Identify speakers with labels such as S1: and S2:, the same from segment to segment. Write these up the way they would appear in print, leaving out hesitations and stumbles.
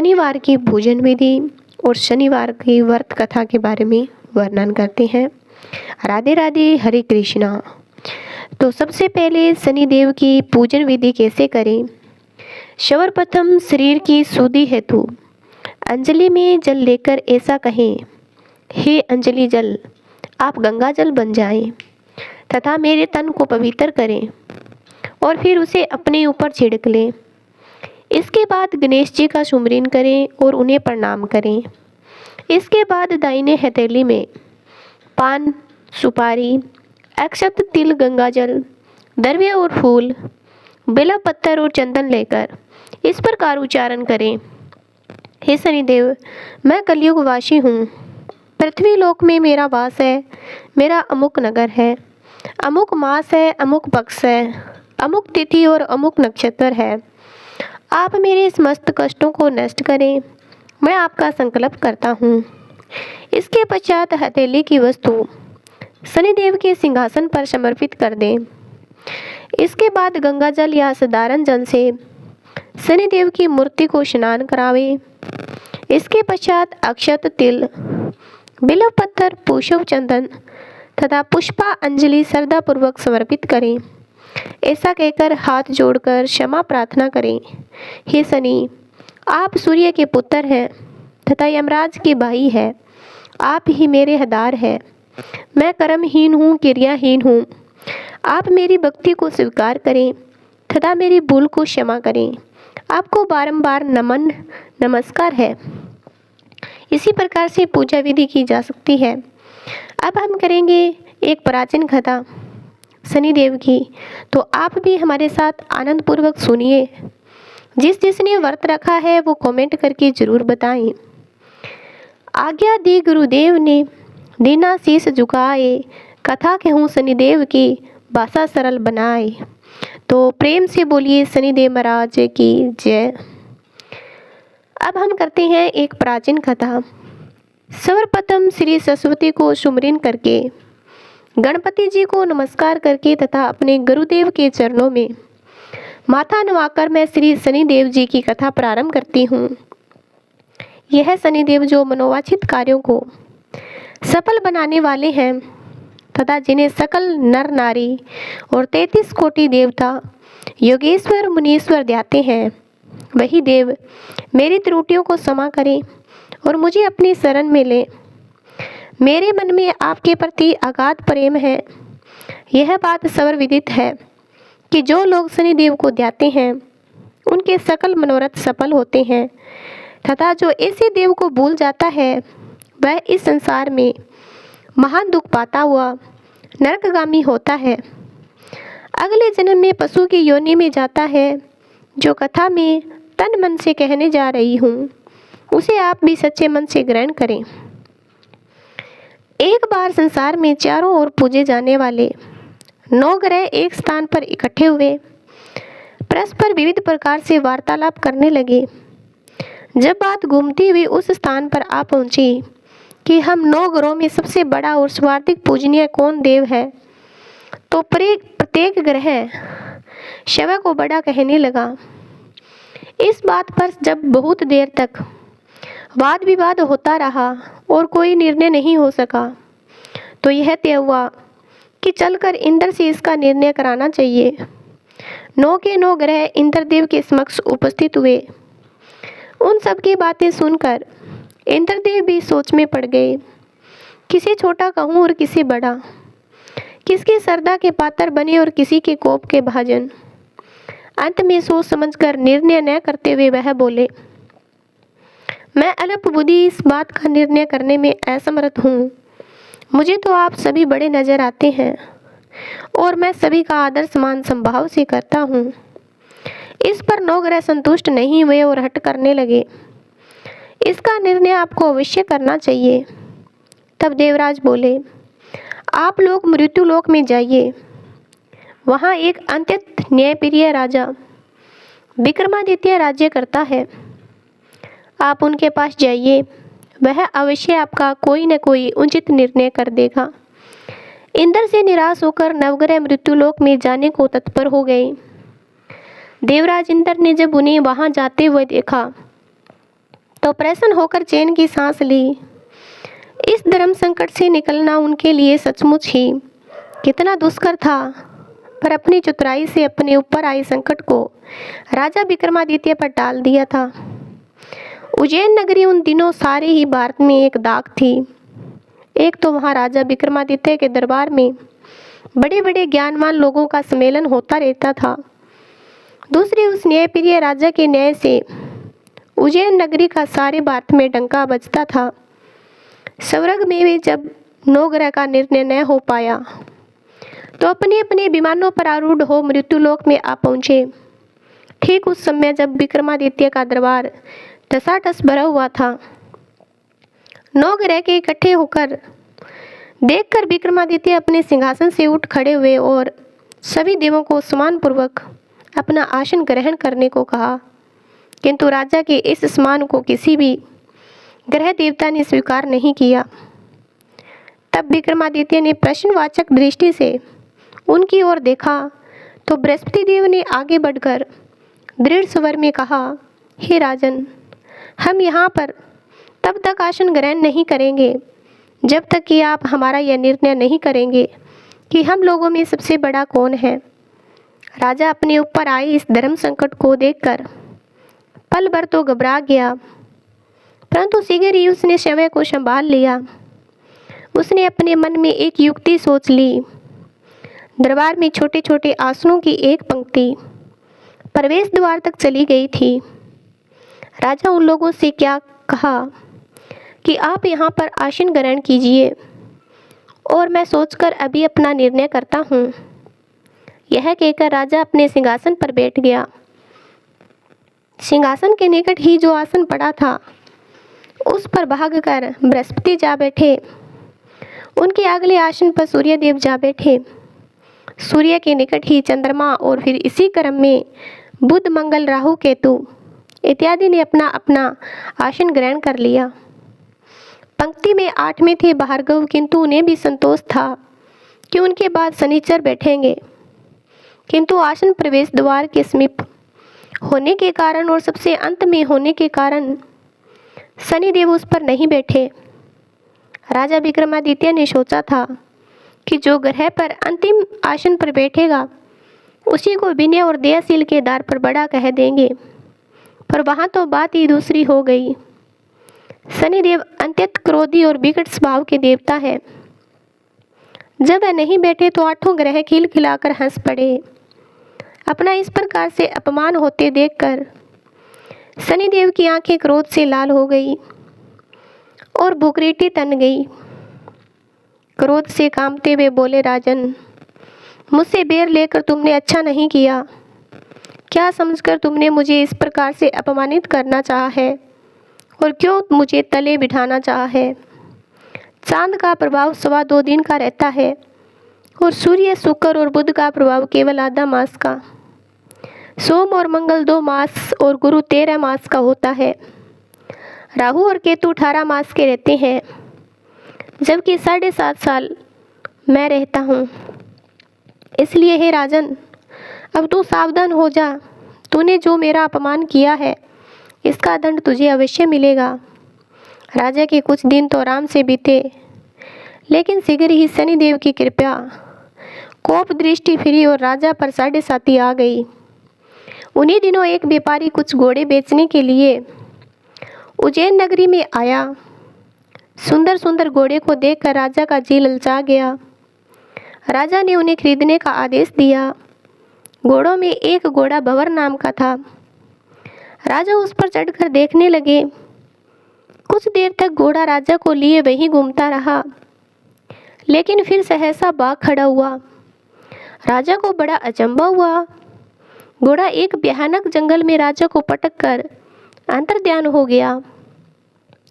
S1: शनिवार की भोजन विधि और शनिवार की व्रत कथा के बारे में वर्णन करते हैं। राधे राधे, हरे कृष्णा। तो सबसे पहले शनिदेव की पूजन विधि कैसे करें। सर्वप्रथम शरीर की शुद्धि हेतु अंजलि में जल लेकर ऐसा कहें, हे अंजलि जल, आप गंगा जल बन जाएं तथा मेरे तन को पवित्र करें और फिर उसे अपने ऊपर छिड़क लें। इसके बाद गणेश जी का सुमिरन करें और उन्हें प्रणाम करें। इसके बाद दाहिने हथेली में पान, सुपारी, अक्षत, तिल, गंगाजल, द्रव्य और फूल, बेला पत्थर और चंदन लेकर इस प्रकार उच्चारण करें, हे शनिदेव, मैं कलयुग वासी हूँ। पृथ्वी लोक में मेरा वास है। मेरा अमुक नगर है, अमुक मास है, अमुक पक्ष है, अमुक तिथि और अमुक नक्षत्र है। आप मेरे समस्त कष्टों को नष्ट करें, मैं आपका संकल्प करता हूँ। इसके पश्चात हथेली की वस्तु शनिदेव के सिंहासन पर समर्पित कर दें। इसके बाद गंगा जल या साधारण जल से शनिदेव की मूर्ति को स्नान करावें। इसके पश्चात अक्षत, तिल, बिल्व पत्थर, पुष्प, चंदन तथा पुष्पा अंजलि श्रद्धापूर्वक समर्पित करें। ऐसा कहकर हाथ जोड़कर क्षमा प्रार्थना करें, हे शनि, आप सूर्य के पुत्र हैं तथा यमराज के भाई हैं। आप ही मेरे आधार हैं। मैं कर्महीन हूँ, क्रियाहीन हूँ। आप मेरी भक्ति को स्वीकार करें तथा मेरी भूल को क्षमा करें। आपको बारंबार नमन नमस्कार है। इसी प्रकार से पूजा विधि की जा सकती है। अब हम करेंगे एक प्राचीन कथा शनिदेव की, तो आप भी हमारे साथ आनंद पूर्वक सुनिए। जिसने व्रत रखा है वो कमेंट करके जरूर बताएं। आज्ञा दी गुरुदेव ने, दीना शीस झुकाए, कथा कहूँ शनिदेव की, भाषा सरल बनाए। तो प्रेम से बोलिए शनिदेव महाराज की जय। अब हम करते हैं एक प्राचीन कथा। सर्वप्रथम श्री सरस्वती को सुमिरन करके, गणपति जी को नमस्कार करके तथा अपने गुरुदेव के चरणों में माथा नवाकर मैं श्री शनिदेव जी की कथा प्रारंभ करती हूँ। यह शनिदेव जो मनोवांछित कार्यों को सफल बनाने वाले हैं तथा जिन्हें सकल नर नारी और 33 कोटि देवता, योगेश्वर, मुनीश्वर ध्याते हैं, वही देव मेरी त्रुटियों को क्षमा करें और मुझे अपनी शरण में लें। मेरे मन में आपके प्रति अगाध प्रेम है। यह बात सर्वविदित है कि जो लोग शनिदेव को ध्याते हैं उनके सकल मनोरथ सफल होते हैं तथा जो ऐसे देव को भूल जाता है वह इस संसार में महान दुख पाता हुआ नरकगामी होता है। अगले जन्म में पशु की योनि में जाता है। जो कथा में तन मन से कहने जा रही हूँ उसे आप भी सच्चे मन से ग्रहण करें। एक बार संसार में चारों ओर पूजे जाने वाले 9 ग्रह एक स्थान पर इकट्ठे हुए परस्पर विविध प्रकार से वार्तालाप करने लगे। जब बात घूमती हुई उस स्थान पर आ पहुंची कि हम 9 ग्रहों में सबसे बड़ा और सर्वाधिक पूजनीय कौन देव है, तो प्रत्येक ग्रह शिव को बड़ा कहने लगा। इस बात पर जब बहुत देर तक वाद विवाद होता रहा और कोई निर्णय नहीं हो सका, तो यह तय हुआ कि चलकर इंद्र से इसका निर्णय कराना चाहिए। 9 के 9 ग्रह इंद्रदेव के समक्ष उपस्थित हुए। उन सब की बातें सुनकर इंद्रदेव भी सोच में पड़ गए, किसे छोटा कहूँ और किसे बड़ा, किसकी श्रद्धा के पात्र बने और किसी के कोप के भाजन। अंत में सोच समझकर निर्णय न करते हुए वह बोले, मैं अल्प बुद्धि इस बात का निर्णय करने में असमर्थ हूँ। मुझे तो आप सभी बड़े नजर आते हैं और मैं सभी का आदर समान संभाव से करता हूँ। इस पर 9 ग्रह संतुष्ट नहीं हुए और हट करने लगे। इसका निर्णय आपको अवश्य करना चाहिए। तब देवराज बोले, आप लोग मृत्यु लोक में जाइए। वहाँ एक अत्यंत न्यायप्रिय राजा विक्रमादित्य राज्य करता है। आप उनके पास जाइए, वह अवश्य आपका कोई न कोई उचित निर्णय कर देगा। इंद्र से निराश होकर नवग्रह मृत्युलोक में जाने को तत्पर हो गए। देवराज इंद्र ने जब उन्हें वहां जाते हुए देखा तो प्रसन्न होकर चैन की सांस ली। इस धर्म संकट से निकलना उनके लिए सचमुच ही कितना दुष्कर था, पर अपनी चतुराई से अपने ऊपर आए संकट को राजा विक्रमादित्य पर डाल दिया था। उज्जैन नगरी उन दिनों सारे ही भारत में एक दाग थी। एक तो वहाँ राजा विक्रमादित्य के दरबार में बड़े बड़े ज्ञानवान लोगों का सम्मेलन होता रहता था। दूसरी उस न्यायप्रिय राजा के न्याय से उज्जैन नगरी का सारे भारत में डंका बजता था। स्वर्ग में भी जब नवग्रह का निर्णय न हो पाया तो अपने अपने विमानों पर आरूढ़ हो मृत्युलोक में आ पहुँचे। ठीक उस समय जब विक्रमादित्य का दरबार टसाटस भरा हुआ था, नवग्रह के इकट्ठे होकर देखकर विक्रमादित्य अपने सिंहासन से उठ खड़े हुए और सभी देवों को सम्मानपूर्वक अपना आसन ग्रहण करने को कहा। किंतु राजा के इस सम्मान को किसी भी ग्रह देवता ने स्वीकार नहीं किया। तब विक्रमादित्य ने प्रश्नवाचक दृष्टि से उनकी ओर देखा तो बृहस्पति देव ने आगे बढ़कर दृढ़ स्वर में कहा, हे राजन, हम यहाँ पर तब तक आसन ग्रहण नहीं करेंगे जब तक कि आप हमारा यह निर्णय नहीं करेंगे कि हम लोगों में सबसे बड़ा कौन है। राजा अपने ऊपर आए इस धर्म संकट को देखकर पल भर तो घबरा गया, परंतु शीघ्र ही उसने समय को संभाल लिया। उसने अपने मन में एक युक्ति सोच ली। दरबार में छोटे छोटे आसनों की एक पंक्ति प्रवेश द्वार तक चली गई थी। राजा उन लोगों से क्या कहा कि आप यहाँ पर आसन ग्रहण कीजिए और मैं सोचकर अभी अपना निर्णय करता हूँ। यह कहकर राजा अपने सिंहासन पर बैठ गया। सिंहासन के निकट ही जो आसन पड़ा था उस पर भागकर बृहस्पति जा बैठे। उनके अगले आसन पर सूर्यदेव जा बैठे। सूर्य के निकट ही चंद्रमा और फिर इसी क्रम में बुध, मंगल, राहु, केतु इत्यादि ने अपना अपना आसन ग्रहण कर लिया। पंक्ति में 8 में थे भार्गव, किंतु उन्हें भी संतोष था कि उनके बाद शनिचर बैठेंगे। किंतु आसन प्रवेश द्वार के समीप होने के कारण और सबसे अंत में होने के कारण शनिदेव उस पर नहीं बैठे। राजा विक्रमादित्य ने सोचा था कि जो ग्रह पर अंतिम आसन पर बैठेगा उसी को विनय और दयाशील के द्वार पर बड़ा कह देंगे, पर वहाँ तो बात ही दूसरी हो गई। शनिदेव अत्यंत क्रोधी और विकट स्वभाव के देवता है। जब वह नहीं बैठे तो 8 ग्रह खिलखिलाकर हंस पड़े। अपना इस प्रकार से अपमान होते देखकर शनिदेव की आंखें क्रोध से लाल हो गई और भुखरीटी तन गई। क्रोध से कांपते हुए बोले, राजन, मुझसे बैर लेकर तुमने अच्छा नहीं किया। क्या समझकर तुमने मुझे इस प्रकार से अपमानित करना चाहा है और क्यों मुझे तले बिठाना चाहा है। चांद का प्रभाव 2.25 दिन का रहता है और सूर्य, शुक्र और बुध का प्रभाव केवल आधा मास का। सोम और मंगल 2 मास और गुरु 13 मास का होता है। राहु और केतु 18 मास के रहते हैं, जबकि 7.5 साल मैं रहता हूँ। इसलिए हे राजन, अब तू सावधान हो जा। तूने जो मेरा अपमान किया है इसका दंड तुझे अवश्य मिलेगा। राजा के कुछ दिन तो आराम से बीते, लेकिन शीघ्र ही शनिदेव की कृपा कोप दृष्टि फिरी और राजा पर 7.5 आ गई। उन्हीं दिनों एक व्यापारी कुछ घोड़े बेचने के लिए उज्जैन नगरी में आया। सुंदर सुंदर घोड़े को देखकर राजा का जी ललचा गया। राजा ने उन्हें खरीदने का आदेश दिया। घोड़ों में एक घोड़ा भंवर नाम का था। राजा उस पर चढ़कर देखने लगे। कुछ देर तक घोड़ा राजा को लिए वहीं घूमता रहा, लेकिन फिर सहसा भाग खड़ा हुआ। राजा को बड़ा अचंभा हुआ। घोड़ा एक भयानक जंगल में राजा को पटक कर अंतर्ध्यान हो गया।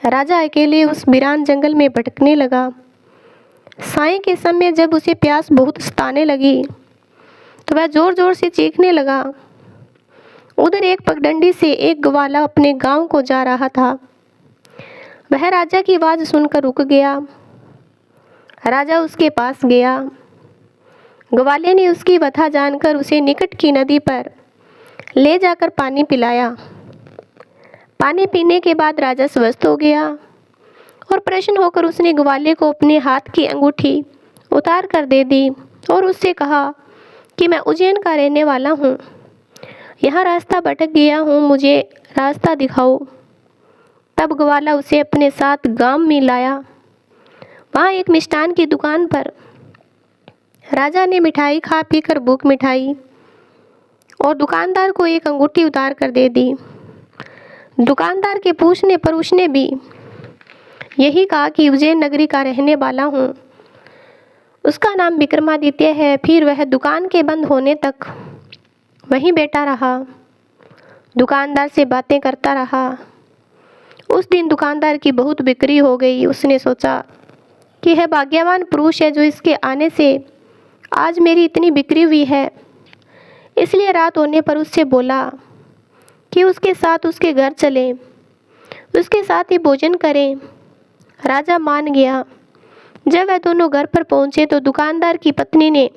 S1: राजा अकेले उस वीरान जंगल में भटकने लगा। साय के समय जब उसे प्यास बहुत सताने लगी तो वह जोर जोर से चीखने लगा। उधर एक पगडंडी से एक ग्वाला अपने गांव को जा रहा था। वह राजा की आवाज़ सुनकर रुक गया। राजा उसके पास गया। ग्वाले ने उसकी व्यथा जानकर उसे निकट की नदी पर ले जाकर पानी पिलाया। पानी पीने के बाद राजा स्वस्थ हो गया और प्रसन्न होकर उसने ग्वाले को अपने हाथ की अंगूठी उतार कर दे दी और उससे कहा कि मैं उज्जैन का रहने वाला हूँ, यहाँ रास्ता भटक गया हूँ, मुझे रास्ता दिखाओ। तब ग्वाला उसे अपने साथ गांव में लाया। वहाँ एक मिष्ठान की दुकान पर राजा ने मिठाई खा पी कर भूख मिठाई और दुकानदार को एक अंगूठी उतार कर दे दी। दुकानदार के पूछने पर उसने भी यही कहा कि उज्जैन नगरी का रहने वाला हूँ, उसका नाम विक्रमादित्य है। फिर वह दुकान के बंद होने तक वहीं बैठा रहा, दुकानदार से बातें करता रहा। उस दिन दुकानदार की बहुत बिक्री हो गई। उसने सोचा कि यह भाग्यवान पुरुष है जो इसके आने से आज मेरी इतनी बिक्री हुई है। इसलिए रात होने पर उससे बोला कि उसके साथ उसके घर चलें, उसके साथ ही भोजन करें। राजा मान गया। जब वह दोनों घर पर पहुंचे तो दुकानदार की पत्नी ने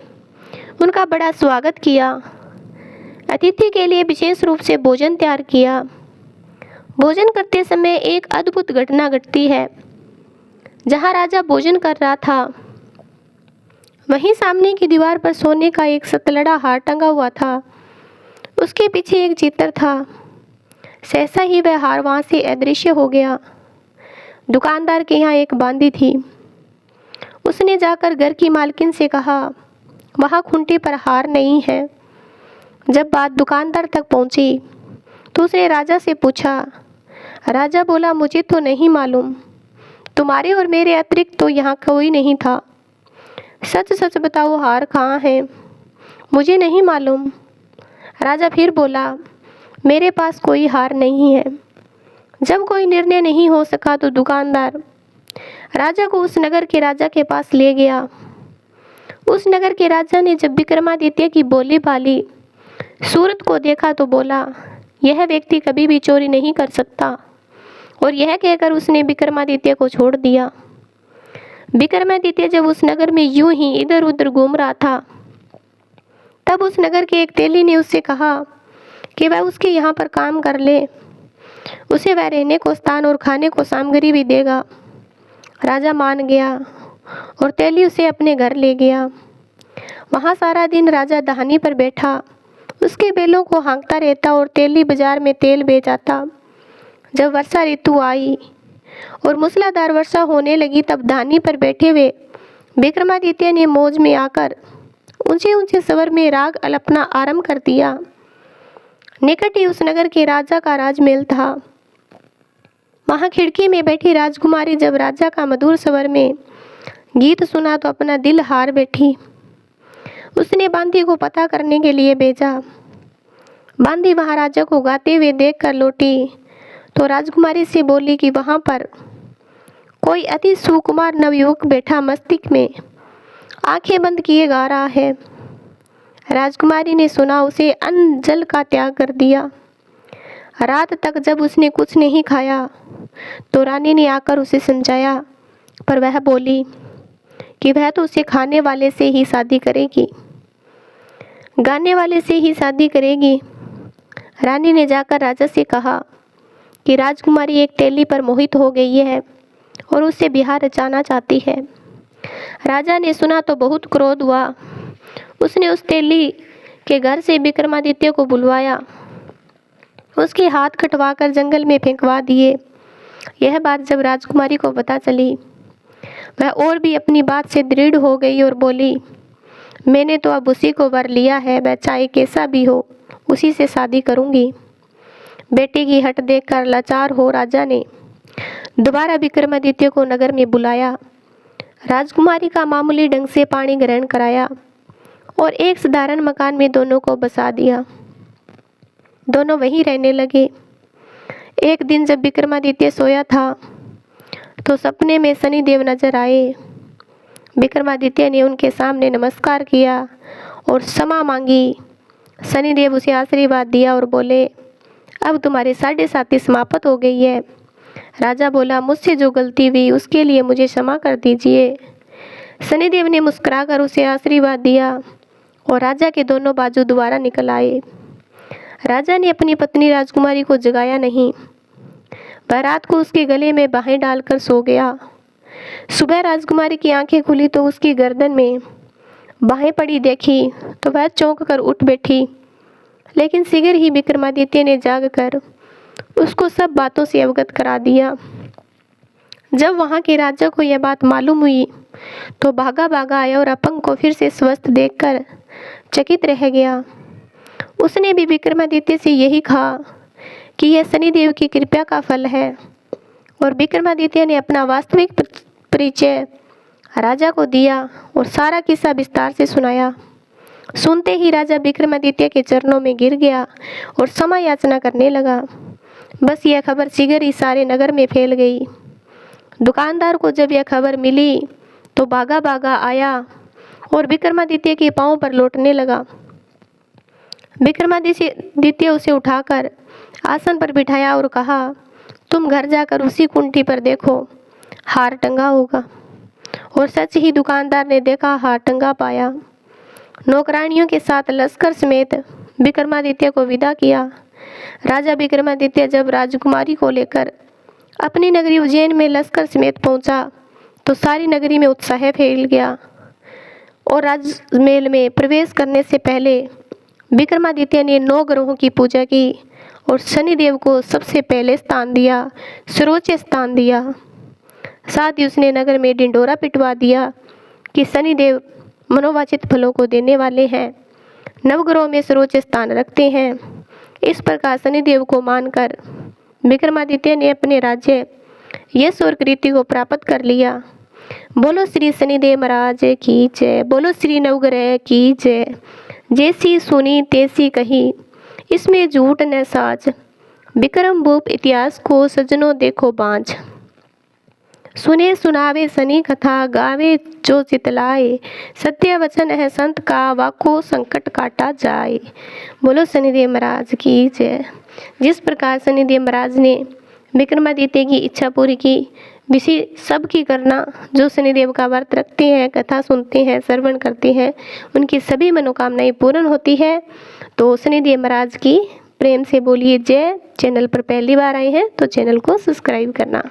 S1: उनका बड़ा स्वागत किया। अतिथि के लिए विशेष रूप से भोजन तैयार किया। भोजन करते समय एक अद्भुत घटना घटती है। जहां राजा भोजन कर रहा था वहीं सामने की दीवार पर सोने का एक सतलड़ा हार टंगा हुआ था। उसके पीछे एक चित्र था। सहसा ही वह हार वहाँ से अदृश्य हो गया। दुकानदार के यहाँ एक बांदी थी। उसने जाकर घर की मालकिन से कहा, वहाँ खूंटी पर हार नहीं है। जब बात दुकानदार तक पहुँची तो उसने राजा से पूछा। राजा बोला, मुझे तो नहीं मालूम, तुम्हारे और मेरे अतिरिक्त तो यहाँ कोई नहीं था। सच सच बताओ, हार कहाँ है? मुझे नहीं मालूम। राजा फिर बोला, मेरे पास कोई हार नहीं है। जब कोई निर्णय नहीं हो सका तो दुकानदार राजा को उस नगर के राजा के पास ले गया। उस नगर के राजा ने जब विक्रमादित्य की बोली भाली सूरत को देखा तो बोला, यह व्यक्ति कभी भी चोरी नहीं कर सकता। और यह कहकर उसने विक्रमादित्य को छोड़ दिया। विक्रमादित्य जब उस नगर में यूं ही इधर उधर घूम रहा था तब उस नगर के एक तेली ने उससे कहा कि वह उसके यहाँ पर काम कर ले, उसे वह रहने को स्थान और खाने को सामग्री भी देगा। राजा मान गया और तेली उसे अपने घर ले गया। वहाँ सारा दिन राजा दहानी पर बैठा उसके बैलों को हाँकता रहता और तेली बाजार में तेल बेच आता। जब वर्षा ऋतु आई और मूसलाधार वर्षा होने लगी तब दहानी पर बैठे हुए विक्रमादित्य ने मौज में आकर ऊंचे ऊंचे स्वर में राग अल्पना आरंभ कर दिया। निकट ही उस नगर के राजा का राजमहल था। वहाँ खिड़की में बैठी राजकुमारी जब राजा का मधुर स्वर में गीत सुना तो अपना दिल हार बैठी। उसने बांदी को पता करने के लिए भेजा। बांदी महाराजा को गाते हुए देखकर लौटी तो राजकुमारी से बोली कि वहाँ पर कोई अति सुकुमार नवयुवक बैठा मस्तिष्क में आंखें बंद किए गा रहा है। राजकुमारी ने सुना, उसे अन्न जल का त्याग कर दिया। रात तक जब उसने कुछ नहीं खाया तो रानी ने आकर उसे समझाया, पर वह बोली कि वह तो उसे खाने वाले से ही शादी करेगी, गाने वाले से ही शादी करेगी। रानी ने जाकर राजा से कहा कि राजकुमारी एक तेली पर मोहित हो गई है और उससे बिहार रचाना चाहती है। राजा ने सुना तो बहुत क्रोध हुआ। उसने उस तेली के घर से विक्रमादित्य को बुलवाया, उसके हाथ कटवाकर जंगल में फेंकवा दिए। यह बात जब राजकुमारी को पता चली वह और भी अपनी बात से दृढ़ हो गई और बोली, मैंने तो अब उसी को वर लिया है, वह चाहे कैसा भी हो उसी से शादी करूंगी। बेटी की हट देखकर लाचार हो राजा ने दोबारा विक्रमादित्य को नगर में बुलाया। राजकुमारी का मामूली ढंग से पाणी ग्रहण कराया और एक साधारण मकान में दोनों को बसा दिया। दोनों वहीं रहने लगे। एक दिन जब विक्रमादित्य सोया था तो सपने में शनिदेव नजर आए। विक्रमादित्य ने उनके सामने नमस्कार किया और क्षमा मांगी। शनिदेव उसे आशीर्वाद दिया और बोले, अब तुम्हारी 7.5 समाप्त हो गई है। राजा बोला, मुझसे जो गलती हुई उसके लिए मुझे क्षमा कर दीजिए। शनिदेव ने मुस्कुराकर उसे आशीर्वाद दिया और राजा के दोनों बाजू दोबारा निकल आए। राजा ने अपनी पत्नी राजकुमारी को जगाया नहीं, वह रात को उसके गले में बाहें डालकर सो गया। सुबह राजकुमारी की आंखें खुली तो उसकी गर्दन में बाहें पड़ी देखी तो वह चौंक कर उठ बैठी, लेकिन शीघ्र ही विक्रमादित्य ने जागकर उसको सब बातों से अवगत करा दिया। जब वहां के राजा को यह बात मालूम हुई तो भागा भागा आया और अपंग को फिर से स्वस्थ देखकर चकित रह गया। उसने भी विक्रमादित्य से यही कहा कि यह शनिदेव की कृपा का फल है, और विक्रमादित्य ने अपना वास्तविक परिचय राजा को दिया और सारा किस्सा विस्तार से सुनाया। सुनते ही राजा विक्रमादित्य के चरणों में गिर गया और क्षमा याचना करने लगा। बस यह खबर शीघ्र ही सारे नगर में फैल गई। दुकानदार को जब यह खबर मिली तो भागा भागा आया और विक्रमादित्य के पांव पर लौटने लगा। विक्रमादित्य उसे उठाकर आसन पर बिठाया और कहा, तुम घर जाकर उसी कुंठी पर देखो, हार टंगा होगा। और सच ही दुकानदार ने देखा, हार टंगा पाया। नौकरानियों के साथ लश्कर समेत विक्रमादित्य को विदा किया। राजा विक्रमादित्य जब राजकुमारी को लेकर अपनी नगरी उज्जैन में लश्कर समेत पहुंचा तो सारी नगरी में उत्साह फैल गया, और राजमहल में प्रवेश करने से पहले विक्रमादित्य ने 9 ग्रहों की पूजा की और शनिदेव को सबसे पहले स्थान दिया, सर्वोच्च स्थान दिया। साथ ही उसने नगर में ढिंढोरा पिटवा दिया कि शनिदेव मनोवांछित फलों को देने वाले हैं, नवग्रहों में सर्वोच्च स्थान रखते हैं। इस प्रकार शनिदेव को मानकर विक्रमादित्य ने अपने राज्य यश और कीर्ति को प्राप्त कर लिया। बोलो श्री शनिदेव महाराज की जय, बोलो श्री नवग्रह की जय। जैसी सुनी तैसी कही, इसमें झूठ न साज, विक्रम भूप इतिहास को सजनों देखो बाँझ। सुने सुनावे शनि कथा, गावे जो चितलाए, सत्य वचन है संत का, वाको संकट काटा जाए। बोलो शनिदेव महाराज की जय। जिस प्रकार शनिदेव महाराज ने विक्रमादित्य की इच्छा पूरी की, विषय सब की करना जो शनिदेव का व्रत रखते हैं, कथा सुनते हैं, श्रवण करते हैं, उनकी सभी मनोकामनाएं पूर्ण होती है। तो शनिदेव महाराज की प्रेम से बोलिए जय। चैनल पर पहली बार आए हैं तो चैनल को सब्सक्राइब करना।